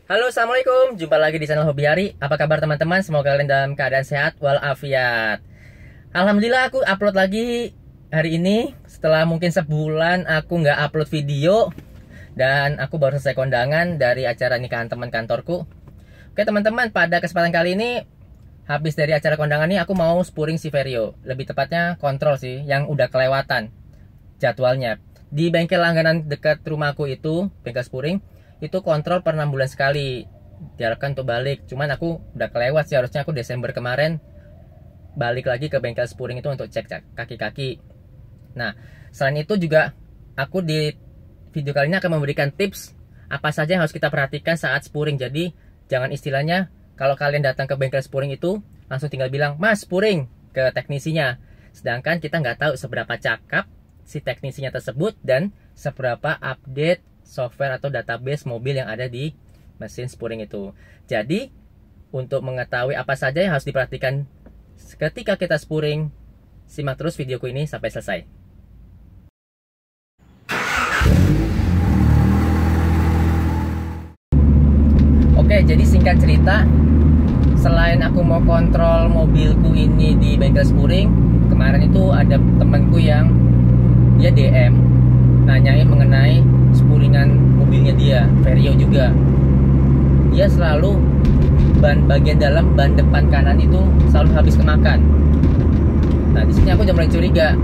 Halo, assalamualaikum. Jumpa lagi di channel Hobi Hari. Apa kabar teman-teman? Semoga kalian dalam keadaan sehat walafiat. Alhamdulillah aku upload lagi hari ini. Setelah mungkin sebulan aku nggak upload video. Dan aku baru selesai kondangan dari acara nikahan teman kantorku. Oke teman-teman, pada kesempatan kali ini, habis dari acara kondangan ini aku mau spuring si Vario. Lebih tepatnya kontrol sih, yang udah kelewatan jadwalnya. Di bengkel langganan dekat rumahku itu, bengkel spuring, itu kontrol per 6 bulan sekali, diharapkan untuk balik. Cuman aku udah kelewat sih, harusnya aku Desember kemarin balik lagi ke bengkel spuring itu untuk cek kaki-kaki. Nah, selain itu juga aku di video kali ini akan memberikan tips apa saja yang harus kita perhatikan saat spuring. Jadi jangan istilahnya kalau kalian datang ke bengkel spuring itu langsung tinggal bilang mas spuring ke teknisinya, sedangkan kita nggak tahu seberapa cakap si teknisinya tersebut dan seberapa update software atau database mobil yang ada di mesin spuring itu. Jadi untuk mengetahui apa saja yang harus diperhatikan ketika kita spuring, simak terus videoku ini sampai selesai. Oke, jadi singkat cerita, selain aku mau kontrol mobilku ini di bengkel spuring, kemarin itu ada temanku yang dia DM nanyain mengenai spuringan mobilnya dia, Vario juga. Dia selalu ban bagian dalam ban depan kanan itu selalu habis kemakan. Nah, di sini aku udah mulai curiga.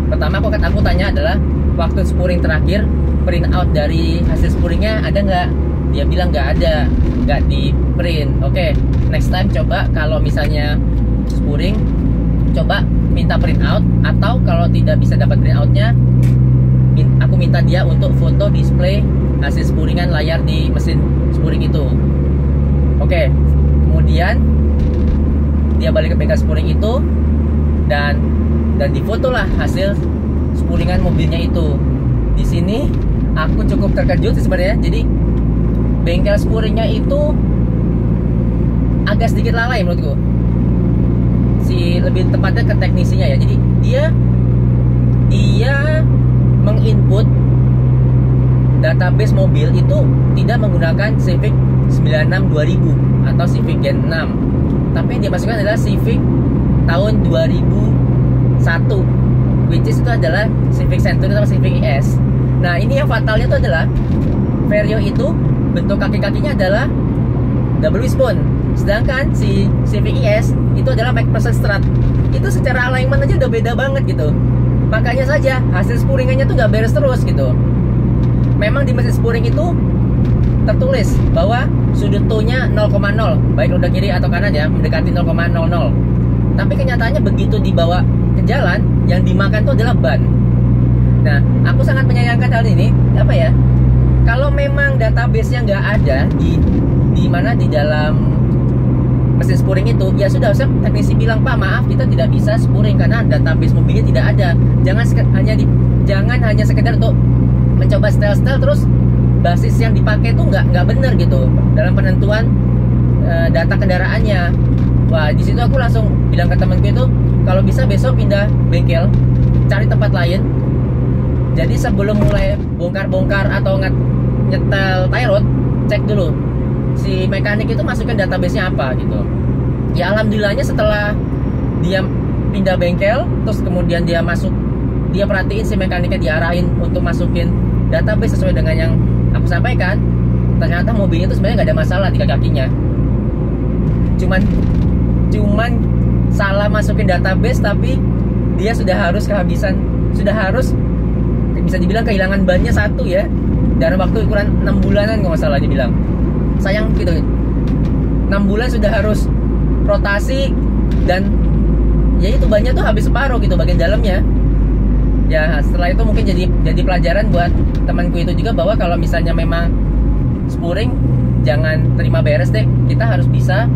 Pertama aku tanya adalah waktu spuring terakhir print out dari hasil spuringnya ada nggak? Dia bilang nggak ada, nggak di print. Oke, next time coba kalau misalnya spuring, coba minta print out, atau kalau tidak bisa dapat print outnya, aku minta dia untuk foto display hasil spuringan layar di mesin spuring itu. Oke, kemudian dia balik ke bengkel spuring itu dan difotolah hasil spuringan mobilnya itu. Di sini aku cukup terkejut sebenarnya. Jadi bengkel spuringnya itu agak sedikit lalai menurutku. Lebih tepatnya ke teknisinya ya. Jadi dia menginput database mobil itu tidak menggunakan Civic 96 2000 atau Civic Gen 6, tapi yang dia masukkan adalah Civic tahun 2001, which is itu adalah Civic Century atau Civic ES. Nah, ini yang fatalnya itu adalah Vario itu bentuk kaki-kakinya adalah double wishbone, sedangkan si Civic ES itu adalah McPherson Strat. Itu secara alignment aja udah beda banget gitu. Makanya saja hasil spuringannya tuh nggak beres terus gitu. Memang di mesin spuring itu tertulis bahwa sudut toe-nya 0,0, baik roda kiri atau kanan ya, mendekati 0,00. Tapi kenyataannya begitu dibawa ke jalan, yang dimakan itu adalah ban. Nah, aku sangat menyayangkan hal ini. Apa ya? Kalau memang database-nya nggak ada di mana di dalam mesin spuring itu, ya sudah, usah teknisi bilang, Pak maaf kita tidak bisa spuring karena database mobilnya tidak ada. Jangan hanya sekedar untuk mencoba style terus basis yang dipakai itu nggak benar gitu dalam penentuan data kendaraannya. Wah, di situ aku langsung bilang ke temanku itu kalau bisa besok pindah bengkel, cari tempat lain. Jadi sebelum mulai bongkar-bongkar atau nyetel tie rod, cek dulu si mekanik itu masukin database-nya apa gitu. Ya alhamdulillahnya setelah dia pindah bengkel, terus kemudian dia perhatiin si mekaniknya diarahin untuk masukin database sesuai dengan yang aku sampaikan. Ternyata mobilnya itu sebenarnya nggak ada masalah di kakinya. Cuman salah masukin database, tapi dia sudah harus bisa dibilang kehilangan bannya satu ya, dalam waktu ukuran 6 bulanan kalau nggak salah dibilang. Sayang gitu, 6 bulan sudah harus rotasi dan ya itu bannya tuh habis separuh gitu bagian dalamnya. Ya setelah itu mungkin jadi pelajaran buat temanku itu juga, bahwa kalau misalnya memang spuring jangan terima beres deh. Kita harus bisa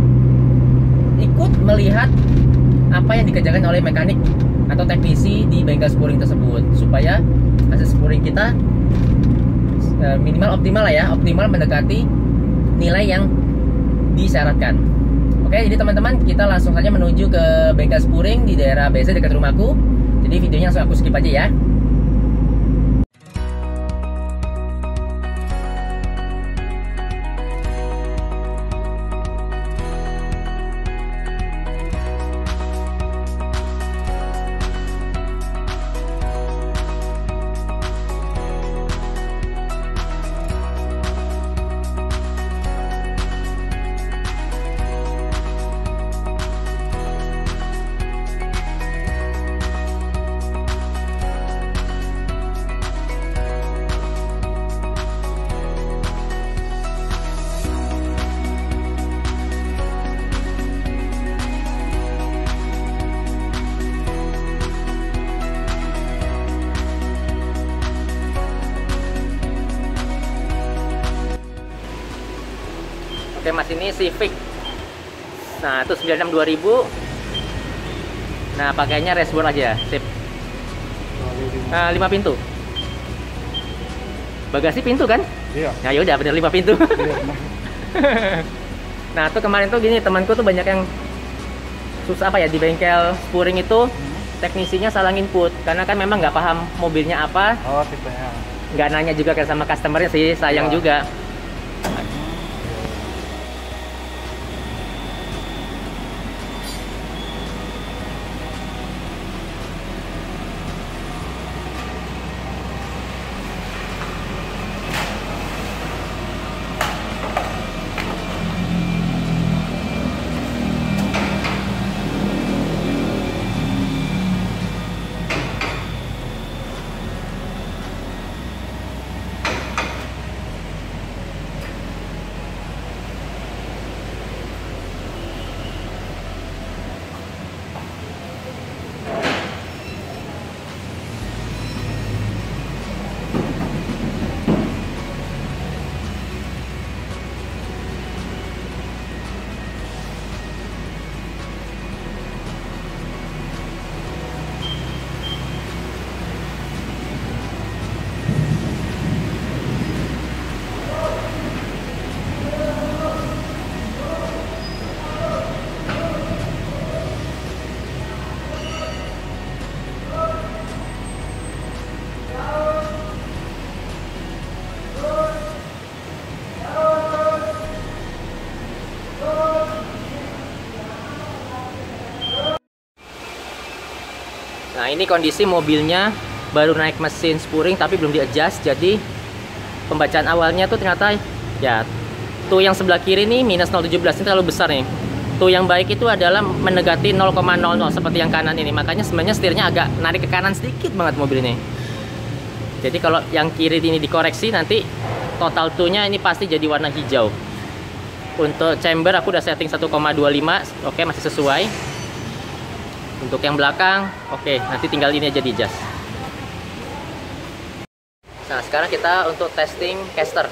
ikut melihat apa yang dikerjakan oleh mekanik atau teknisi di bengkel spuring tersebut, supaya hasil spuring kita minimal optimal lah ya, optimal mendekati nilai yang disyaratkan. Oke, jadi teman-teman kita langsung saja menuju ke bengkel spuring di daerah BC dekat rumahku. Jadi videonya langsung aku skip aja ya. Mas ini Civic. Nah, itu 96 2000. Nah, pakainya dashboard aja, sip. 5 pintu. Bagasi pintu kan? Iya. Nah, yaudah bener 5 pintu. Iya, benar. Nah, tuh kemarin tuh gini, temanku tuh banyak yang susah apa ya di bengkel Spuring itu, teknisinya salah input karena kan memang nggak paham mobilnya apa. Oh, tipenya. Nggak nanya juga ke sama customernya sih, sayang juga. Nah, ini kondisi mobilnya baru naik mesin Spuring tapi belum di-adjust, jadi pembacaan awalnya tuh ternyata ya tuh yang sebelah kiri nih minus 0,17 ini terlalu besar nih. Tuh yang baik itu adalah mendekati 0,00 seperti yang kanan ini. Makanya sebenarnya setirnya agak narik ke kanan sedikit banget mobil ini. Jadi kalau yang kiri ini dikoreksi nanti total tuh-nya ini pasti jadi warna hijau. Untuk chamber aku udah setting 1,25, oke, masih sesuai. Untuk yang belakang, oke, nanti tinggal ini aja di adjust. Nah, sekarang kita untuk testing caster.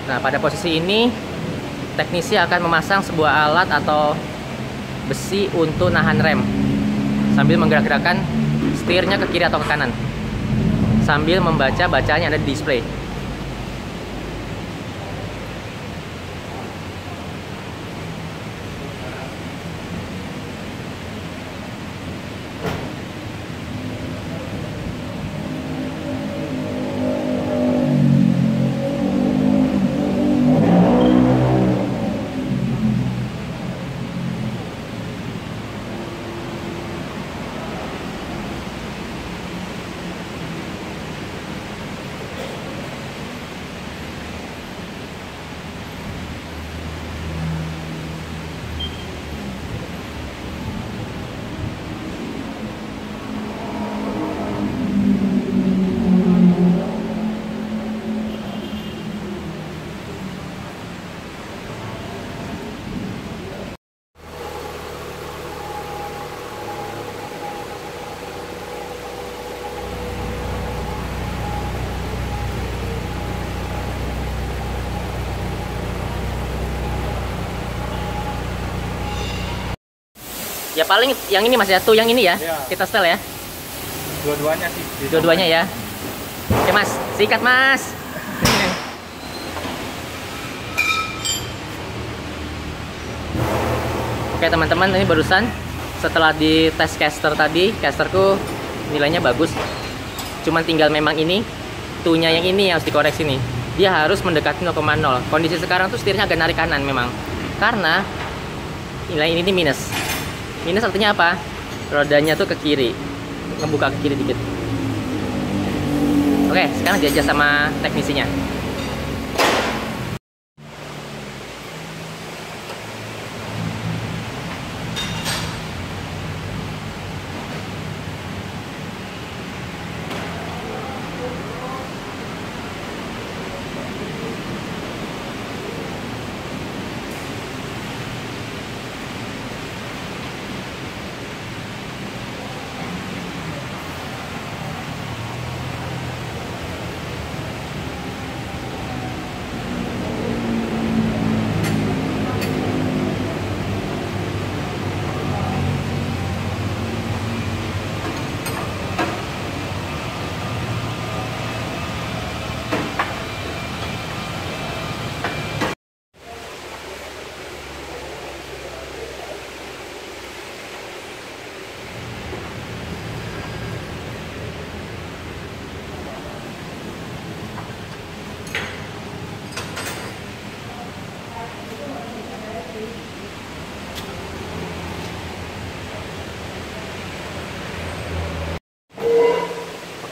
Nah, pada posisi ini teknisi akan memasang sebuah alat atau besi untuk nahan rem sambil menggerak-gerakkan setirnya ke kiri atau ke kanan sambil membaca bacaan yang ada di display. Ya paling yang ini Mas ya, tuh yang ini ya. Iya. Kita setel ya. Dua-duanya sih. Dua-duanya ya. Oke Mas, sikat Mas. Oke teman-teman, ini barusan setelah di tes caster tadi, casterku nilainya bagus. Cuman tinggal memang ini, tuh-nya yang ini yang harus dikoreksi nih. Dia harus mendekati 0,0. Kondisi sekarang tuh setirnya agak narik kanan memang. Karena nilai ini minus. Minus artinya apa? Rodanya tuh ke kiri, ngebuka ke kiri dikit. Oke, sekarang diajak sama teknisinya.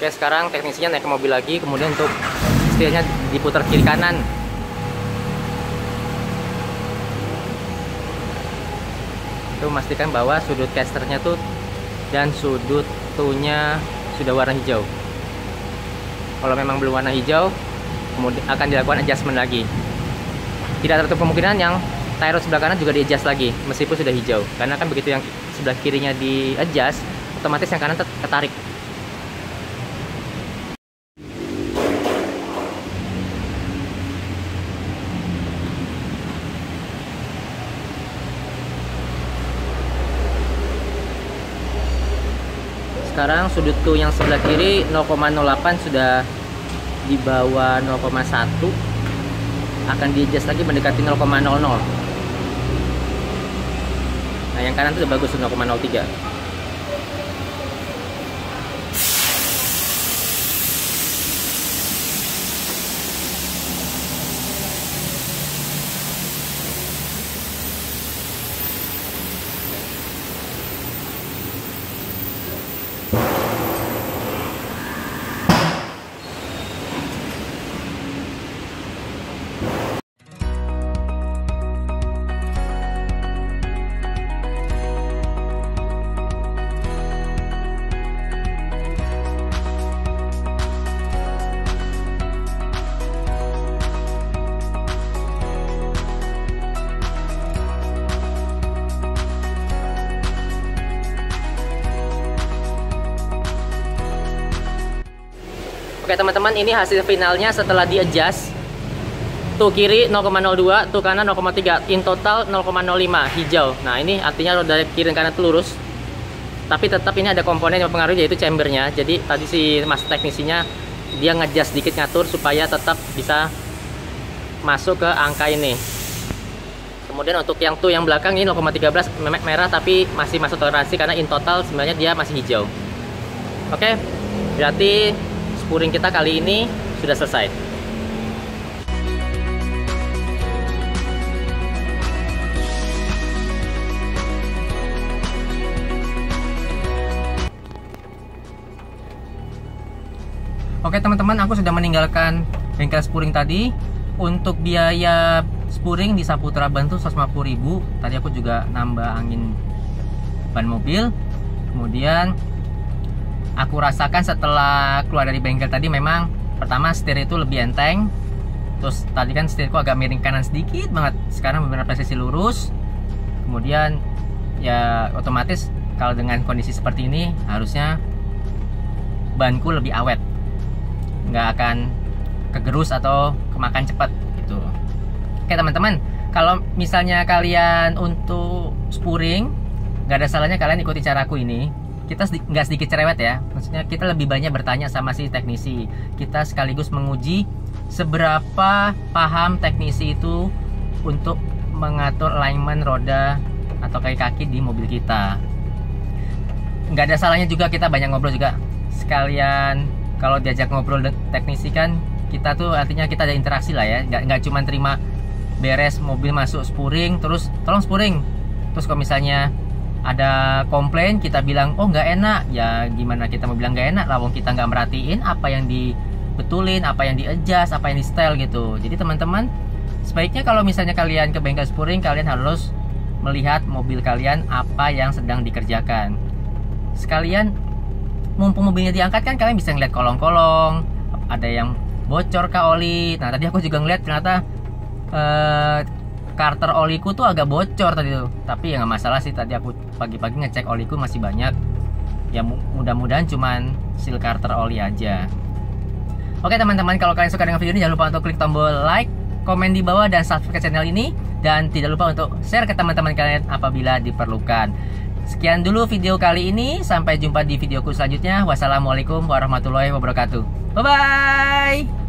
Oke, sekarang teknisinya naik ke mobil lagi, kemudian untuk setirnya diputar kiri kanan. Itu memastikan bahwa sudut casternya tuh dan sudut tunya sudah warna hijau. Kalau memang belum warna hijau, kemudian akan dilakukan adjustment lagi. Tidak tertutup kemungkinan yang tie rod sebelah kanan juga di adjust lagi meskipun sudah hijau, karena kan begitu yang sebelah kirinya di adjust, otomatis yang kanan ketarik. Sekarang sudut tuh yang sebelah kiri 0,08 sudah di bawah 0,1, akan di adjust lagi mendekati 0,00. Nah, yang kanan itu udah bagus 0,03. Oke teman-teman, ini hasil finalnya setelah di adjust. Tuh kiri 0,02, tuh kanan 0,3, in total 0,05 hijau. Nah, ini artinya roda kiri dan kanan itu lurus. Tapi tetap ini ada komponen yang mempengaruhi, yaitu chambernya. Jadi tadi si mas teknisinya dia nge-adjust sedikit, ngatur supaya tetap bisa masuk ke angka ini. Kemudian untuk yang tuh yang belakang ini 0,13 merah, tapi masih masuk toleransi karena in total sebenarnya dia masih hijau. Oke, berarti spuring kita kali ini sudah selesai. Oke teman-teman, aku sudah meninggalkan bengkel spuring tadi. Untuk biaya spuring di Saputra Ban tuh 150.000. Tadi aku juga nambah angin ban mobil. Kemudian aku rasakan setelah keluar dari bengkel tadi, memang pertama setir itu lebih enteng. Terus tadi kan setirku agak miring kanan sedikit banget, sekarang benar-benar presisi lurus. Kemudian ya otomatis kalau dengan kondisi seperti ini harusnya banku lebih awet, nggak akan kegerus atau kemakan cepat gitu. Oke teman-teman, kalau misalnya kalian untuk spuring, nggak ada salahnya kalian ikuti caraku ini. Kita nggak sedikit cerewet ya, maksudnya kita lebih banyak bertanya sama si teknisi. Kita sekaligus menguji seberapa paham teknisi itu untuk mengatur alignment roda atau kaki-kaki di mobil kita. Nggak ada salahnya juga kita banyak ngobrol juga. Sekalian kalau diajak ngobrol teknisi kan, kita tuh artinya kita ada interaksi lah ya. Nggak cuma terima beres mobil masuk spuring terus tolong spuring, terus kalau misalnya ada komplain kita bilang oh nggak enak, ya gimana kita mau bilang nggak enak lah, wong kita nggak merhatiin apa yang dibetulin, apa yang di adjust, apa yang di style gitu. Jadi teman-teman, sebaiknya kalau misalnya kalian ke bengkel spuring, kalian harus melihat mobil kalian apa yang sedang dikerjakan. Sekalian mumpung mobilnya diangkat kan, kalian bisa ngeliat kolong-kolong, ada yang bocor kah oli. Nah tadi aku juga ngeliat ternyata karter oliku tuh agak bocor tadi tuh, tapi ya nggak masalah sih. Tadi aku pagi-pagi ngecek oliku masih banyak ya, mudah-mudahan cuman seal karter oli aja. Oke teman-teman, kalau kalian suka dengan video ini jangan lupa untuk klik tombol like, komen di bawah, dan subscribe ke channel ini, dan tidak lupa untuk share ke teman-teman kalian apabila diperlukan. Sekian dulu video kali ini, sampai jumpa di videoku selanjutnya. Wassalamualaikum warahmatullahi wabarakatuh. Bye bye.